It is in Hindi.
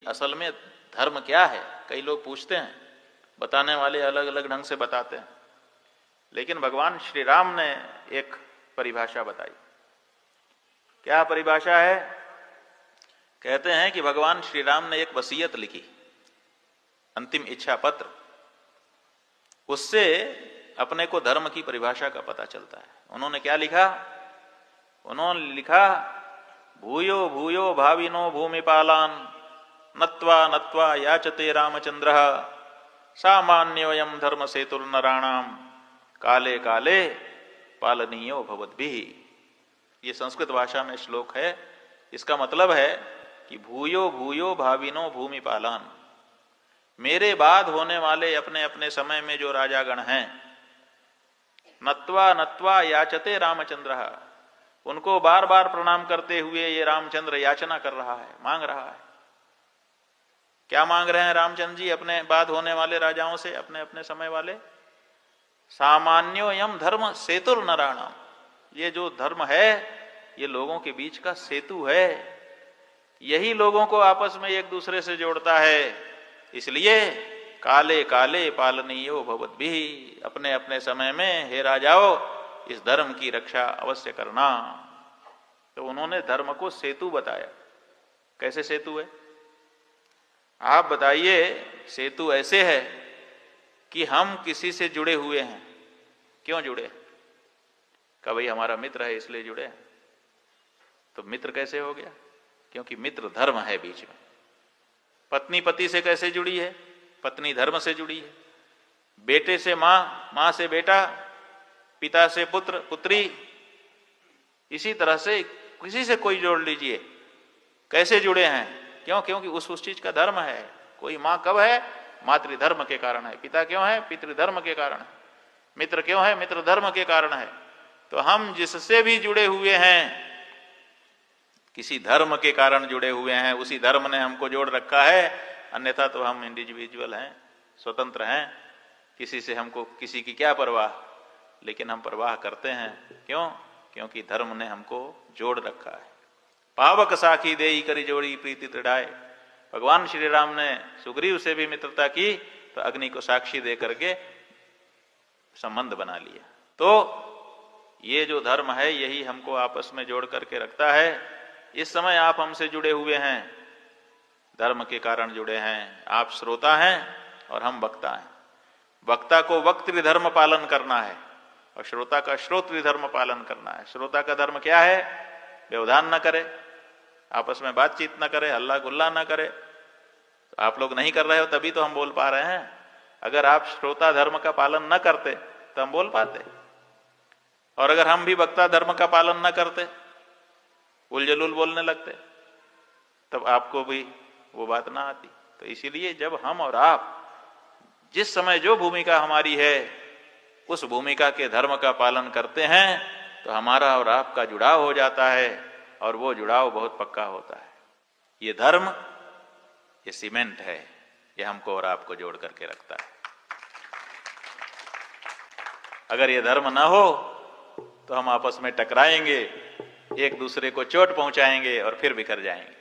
असल में धर्म क्या है? कई लोग पूछते हैं, बताने वाले अलग अलग ढंग से बताते हैं, लेकिन भगवान श्री राम ने एक परिभाषा बताई। क्या परिभाषा है? कहते हैं कि भगवान श्री राम ने एक वसीयत लिखी, अंतिम इच्छा पत्र, उससे अपने को धर्म की परिभाषा का पता चलता है। उन्होंने क्या लिखा? उन्होंने लिखा, भूयो भूयो भाविनो भूमिपालान नत्वा नत्वा याचते रामचंद्रः सामान्योऽयं धर्म सेतुर्नराणाम काले काले पालनीयो भवद्भिः। ये संस्कृत भाषा में श्लोक है। इसका मतलब है कि भूयो भूयो भाविनो भूमिपालान, मेरे बाद होने वाले अपने अपने समय में जो राजागण हैं, नत्वा नत्वा याचते रामचंद्रः, उनको बार बार प्रणाम करते हुए ये रामचंद्र याचना कर रहा है, मांग रहा है। क्या मांग रहे हैं रामचंद्र जी अपने बाद होने वाले राजाओं से, अपने अपने समय वाले? सामान्योऽयं धर्म सेतुर्नराणाम, ये जो धर्म है ये लोगों के बीच का सेतु है, यही लोगों को आपस में एक दूसरे से जोड़ता है। इसलिए काले काले पालनीयो भवद्भिः, अपने अपने समय में हे राजाओ इस धर्म की रक्षा अवश्य करना। तो उन्होंने धर्म को सेतु बताया। कैसे सेतु है? आप बताइए। सेतु ऐसे है कि हम किसी से जुड़े हुए हैं। क्यों जुड़े? का भाई हमारा मित्र है इसलिए जुड़े हैं। तो मित्र कैसे हो गया? क्योंकि मित्र धर्म है बीच में। पत्नी पति से कैसे जुड़ी है? पत्नी धर्म से जुड़ी है। बेटे से मां, मां से बेटा, पिता से पुत्र पुत्री, इसी तरह से किसी से कोई जोड़ लीजिए। कैसे जुड़े हैं? क्यों? क्योंकि उस चीज का धर्म है। कोई मां कब है? मातृधर्म के कारण है। पिता क्यों है? पितृधर्म के कारण है। मित्र क्यों है? मित्र धर्म के कारण है। तो हम जिससे भी जुड़े हुए हैं किसी धर्म के कारण जुड़े हुए हैं, उसी धर्म ने हमको जोड़ रखा है। अन्यथा तो हम इंडिविजुअल हैं, स्वतंत्र हैं, किसी से हमको किसी की क्या परवाह। लेकिन हम परवाह करते हैं। क्यों? क्योंकि धर्म ने हमको जोड़ रखा है। पावक साखी देई करी जोड़ी प्रीति त्रिडाय, भगवान श्री राम ने सुग्रीव से भी मित्रता की तो अग्नि को साक्षी दे करके संबंध बना लिया। तो ये जो धर्म है यही हमको आपस में जोड़ करके रखता है। इस समय आप हमसे जुड़े हुए हैं, धर्म के कारण जुड़े हैं। आप श्रोता हैं और हम वक्ता हैं। वक्ता को वक्तृ धर्म पालन करना है और श्रोता का श्रोतृ धर्म पालन करना है। श्रोता का धर्म क्या है? व्यवधान न करे, आपस में बातचीत न करे, हल्ला गुल्ला न करे। तो आप लोग नहीं कर रहे हो तभी तो हम बोल पा रहे हैं। अगर आप श्रोता धर्म का पालन न करते तो हम बोल पाते। और अगर हम भी वक्ता धर्म का पालन न करते, उलझुल बोलने लगते, तब आपको भी वो बात ना आती। तो इसीलिए जब हम और आप जिस समय जो भूमिका हमारी है उस भूमिका के धर्म का पालन करते हैं तो हमारा और आपका जुड़ाव हो जाता है और वो जुड़ाव बहुत पक्का होता है। ये धर्म, ये सीमेंट है, ये हमको और आपको जोड़ करके रखता है। अगर ये धर्म ना हो तो हम आपस में टकराएंगे, एक दूसरे को चोट पहुंचाएंगे और फिर बिखर जाएंगे।